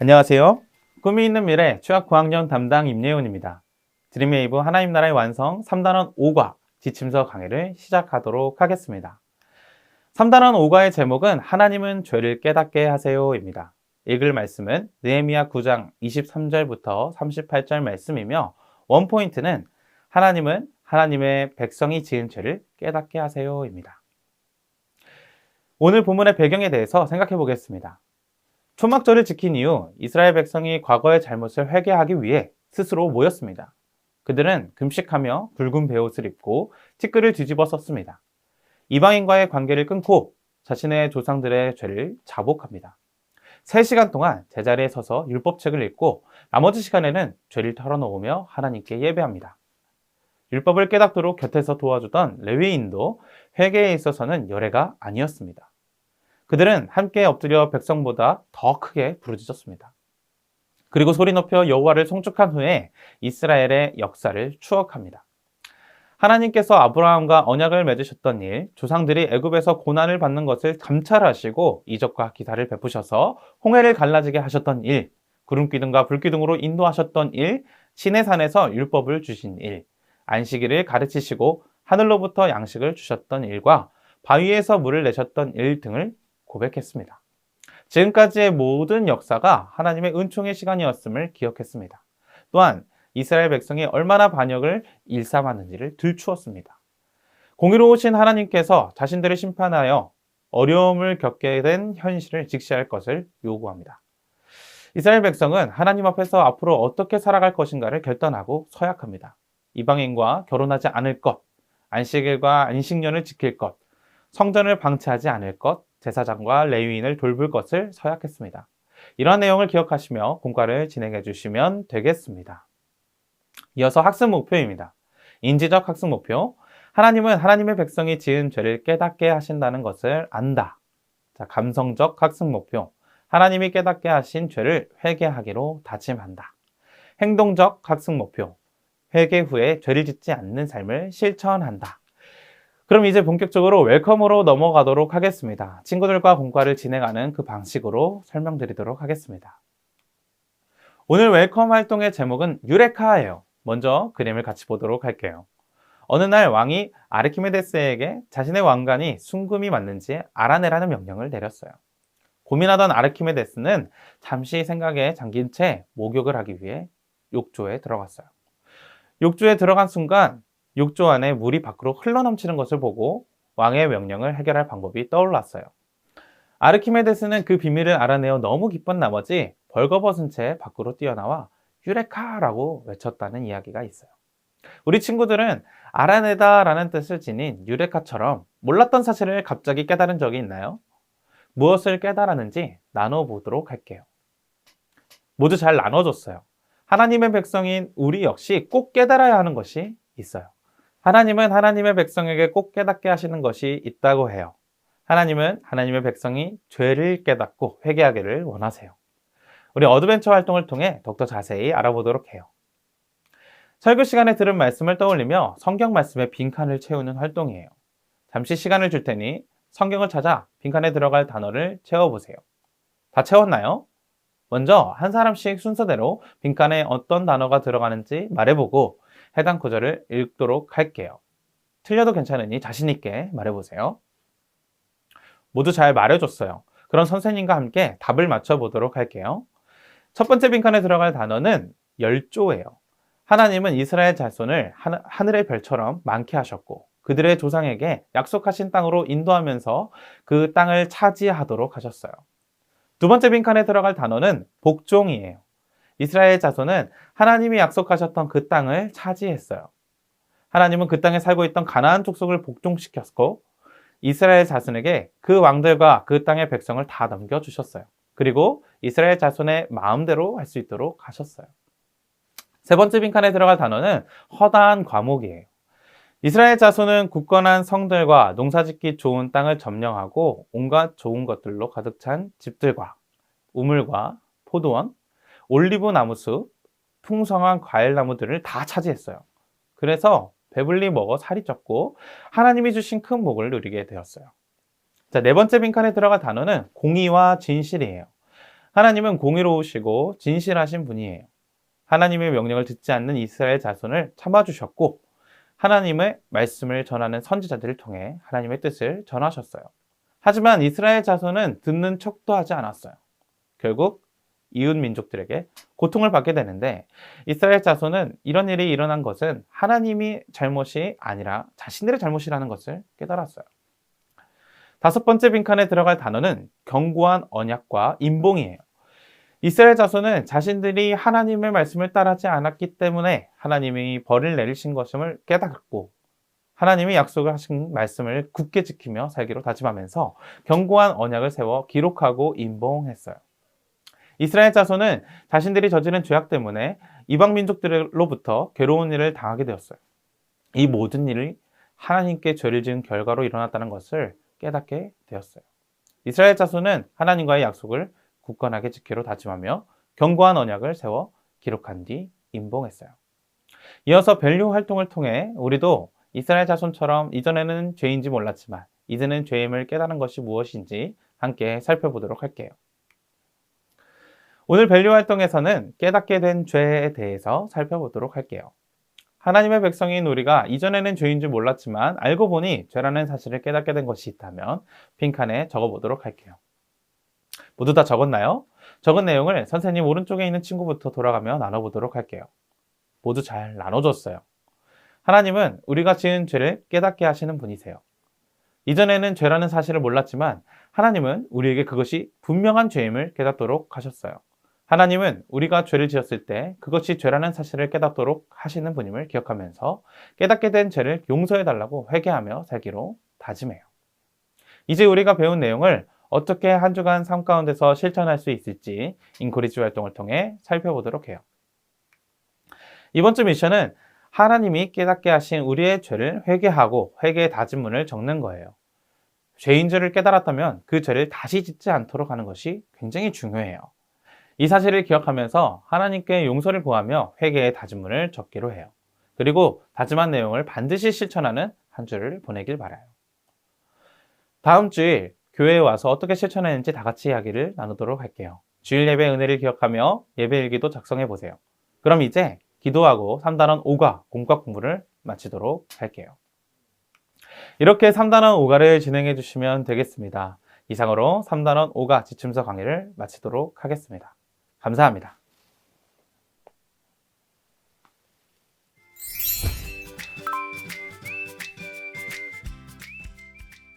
안녕하세요. 꿈이 있는 미래 취학 9학년 담당 임예훈입니다. 드림웨이브 하나님 나라의 완성 3단원 5과 지침서 강의를 시작하도록 하겠습니다. 3단원 5과의 제목은 하나님은 죄를 깨닫게 하세요입니다. 읽을 말씀은 느헤미야 9장 23절부터 38절 말씀이며 원포인트는 하나님은 하나님의 백성이 지은 죄를 깨닫게 하세요입니다. 오늘 본문의 배경에 대해서 생각해 보겠습니다. 초막절을 지킨 이후 이스라엘 백성이 과거의 잘못을 회개하기 위해 스스로 모였습니다. 그들은 금식하며 붉은 베옷을 입고 티끌을 뒤집어 썼습니다. 이방인과의 관계를 끊고 자신의 조상들의 죄를 자복합니다. 3시간 동안 제자리에 서서 율법책을 읽고 나머지 시간에는 죄를 털어놓으며 하나님께 예배합니다. 율법을 깨닫도록 곁에서 도와주던 레위인도 회개에 있어서는 열애가 아니었습니다. 그들은 함께 엎드려 백성보다 더 크게 부르짖었습니다. 그리고 소리 높여 여호와를 송축한 후에 이스라엘의 역사를 추억합니다. 하나님께서 아브라함과 언약을 맺으셨던 일, 조상들이 애굽에서 고난을 받는 것을 감찰하시고 이적과 기사를 베푸셔서 홍해를 갈라지게 하셨던 일, 구름기둥과 불기둥으로 인도하셨던 일, 시내산에서 율법을 주신 일, 안식일을 가르치시고 하늘로부터 양식을 주셨던 일과 바위에서 물을 내셨던 일 등을 고백했습니다. 지금까지의 모든 역사가 하나님의 은총의 시간이었음을 기억했습니다. 또한 이스라엘 백성이 얼마나 반역을 일삼았는지를 들추었습니다. 공의로우신 하나님께서 자신들을 심판하여 어려움을 겪게 된 현실을 직시할 것을 요구합니다. 이스라엘 백성은 하나님 앞에서 앞으로 어떻게 살아갈 것인가를 결단하고 서약합니다. 이방인과 결혼하지 않을 것, 안식일과 안식년을 지킬 것, 성전을 방치하지 않을 것, 제사장과 레위인을 돌볼 것을 서약했습니다. 이러한 내용을 기억하시며 공과를 진행해 주시면 되겠습니다. 이어서 학습 목표입니다. 인지적 학습 목표. 하나님은 하나님의 백성이 지은 죄를 깨닫게 하신다는 것을 안다. 감성적 학습 목표. 하나님이 깨닫게 하신 죄를 회개하기로 다짐한다. 행동적 학습 목표. 회개 후에 죄를 짓지 않는 삶을 실천한다. 그럼 이제 본격적으로 웰컴으로 넘어가도록 하겠습니다. 친구들과 공과를 진행하는 그 방식으로 설명드리도록 하겠습니다. 오늘 웰컴 활동의 제목은 유레카예요. 먼저 그림을 같이 보도록 할게요. 어느 날 왕이 아르키메데스에게 자신의 왕관이 순금이 맞는지 알아내라는 명령을 내렸어요. 고민하던 아르키메데스는 잠시 생각에 잠긴 채 목욕을 하기 위해 욕조에 들어갔어요. 욕조에 들어간 순간 욕조 안에 물이 밖으로 흘러넘치는 것을 보고 왕의 명령을 해결할 방법이 떠올랐어요. 아르키메데스는 그 비밀을 알아내어 너무 기쁜 나머지 벌거벗은 채 밖으로 뛰어나와 유레카라고 외쳤다는 이야기가 있어요. 우리 친구들은 알아내다라는 뜻을 지닌 유레카처럼 몰랐던 사실을 갑자기 깨달은 적이 있나요? 무엇을 깨달았는지 나눠보도록 할게요. 모두 잘 나눠줬어요. 하나님의 백성인 우리 역시 꼭 깨달아야 하는 것이 있어요. 하나님은 하나님의 백성에게 꼭 깨닫게 하시는 것이 있다고 해요. 하나님은 하나님의 백성이 죄를 깨닫고 회개하기를 원하세요. 우리 어드벤처 활동을 통해 더욱더 자세히 알아보도록 해요. 설교 시간에 들은 말씀을 떠올리며 성경 말씀에 빈칸을 채우는 활동이에요. 잠시 시간을 줄 테니 성경을 찾아 빈칸에 들어갈 단어를 채워보세요. 다 채웠나요? 먼저 한 사람씩 순서대로 빈칸에 어떤 단어가 들어가는지 말해보고 해당 구절을 읽도록 할게요. 틀려도 괜찮으니 자신 있게 말해보세요. 모두 잘 말해줬어요. 그럼 선생님과 함께 답을 맞춰보도록 할게요. 첫 번째 빈칸에 들어갈 단어는 열조예요. 하나님은 이스라엘 자손을 하늘의 별처럼 많게 하셨고 그들의 조상에게 약속하신 땅으로 인도하면서 그 땅을 차지하도록 하셨어요. 두 번째 빈칸에 들어갈 단어는 복종이에요. 이스라엘 자손은 하나님이 약속하셨던 그 땅을 차지했어요. 하나님은 그 땅에 살고 있던 가나안 족속을 복종시켰고 이스라엘 자손에게 그 왕들과 그 땅의 백성을 다 넘겨주셨어요. 그리고 이스라엘 자손의 마음대로 할 수 있도록 하셨어요. 세 번째 빈칸에 들어갈 단어는 허다한 과목이에요. 이스라엘 자손은 굳건한 성들과 농사짓기 좋은 땅을 점령하고 온갖 좋은 것들로 가득 찬 집들과 우물과 포도원, 올리브 나무숲, 풍성한 과일나무들을 다 차지했어요. 그래서 배불리 먹어 살이 쪘고 하나님이 주신 큰 복을 누리게 되었어요. 자, 네 번째 빈칸에 들어갈 단어는 공의와 진실이에요. 하나님은 공의로우시고 진실하신 분이에요. 하나님의 명령을 듣지 않는 이스라엘 자손을 참아주셨고 하나님의 말씀을 전하는 선지자들을 통해 하나님의 뜻을 전하셨어요. 하지만 이스라엘 자손은 듣는 척도 하지 않았어요. 결국 이웃 민족들에게 고통을 받게 되는데 이스라엘 자손은 이런 일이 일어난 것은 하나님이 잘못이 아니라 자신들의 잘못이라는 것을 깨달았어요. 다섯 번째 빈칸에 들어갈 단어는 견고한 언약과 인봉이에요. 이스라엘 자손은 자신들이 하나님의 말씀을 따르지 않았기 때문에 하나님이 벌을 내리신 것임을 깨닫고 하나님이 약속하신 말씀을 굳게 지키며 살기로 다짐하면서 견고한 언약을 세워 기록하고 인봉했어요. 이스라엘 자손은 자신들이 저지른 죄악 때문에 이방 민족들로부터 괴로운 일을 당하게 되었어요. 이 모든 일이 하나님께 죄를 지은 결과로 일어났다는 것을 깨닫게 되었어요. 이스라엘 자손은 하나님과의 약속을 굳건하게 지키로 다짐하며 견고한 언약을 세워 기록한 뒤 인봉했어요. 이어서 밸류 활동을 통해 우리도 이스라엘 자손처럼 이전에는 죄인지 몰랐지만 이제는 죄임을 깨달은 것이 무엇인지 함께 살펴보도록 할게요. 오늘 밸류 활동에서는 깨닫게 된 죄에 대해서 살펴보도록 할게요. 하나님의 백성인 우리가 이전에는 죄인 줄 몰랐지만 알고 보니 죄라는 사실을 깨닫게 된 것이 있다면 빈칸에 적어보도록 할게요. 모두 다 적었나요? 적은 내용을 선생님 오른쪽에 있는 친구부터 돌아가며 나눠보도록 할게요. 모두 잘 나눠줬어요. 하나님은 우리가 지은 죄를 깨닫게 하시는 분이세요. 이전에는 죄라는 사실을 몰랐지만 하나님은 우리에게 그것이 분명한 죄임을 깨닫도록 하셨어요. 하나님은 우리가 죄를 지었을 때 그것이 죄라는 사실을 깨닫도록 하시는 분임을 기억하면서 깨닫게 된 죄를 용서해달라고 회개하며 살기로 다짐해요. 이제 우리가 배운 내용을 어떻게 한 주간 삶 가운데서 실천할 수 있을지 인코리지 활동을 통해 살펴보도록 해요. 이번 주 미션은 하나님이 깨닫게 하신 우리의 죄를 회개하고 회개의 다짐문을 적는 거예요. 죄인 줄을 깨달았다면 그 죄를 다시 짓지 않도록 하는 것이 굉장히 중요해요. 이 사실을 기억하면서 하나님께 용서를 구하며 회개의 다짐문을 적기로 해요. 그리고 다짐한 내용을 반드시 실천하는 한 주를 보내길 바라요. 다음 주일 교회에 와서 어떻게 실천했는지 다 같이 이야기를 나누도록 할게요. 주일 예배 은혜를 기억하며 예배 일기도 작성해 보세요. 그럼 이제 기도하고 3단원 5가 공과 공부를 마치도록 할게요. 이렇게 3단원 5가를 진행해 주시면 되겠습니다. 이상으로 3단원 5가 지침서 강의를 마치도록 하겠습니다. 감사합니다.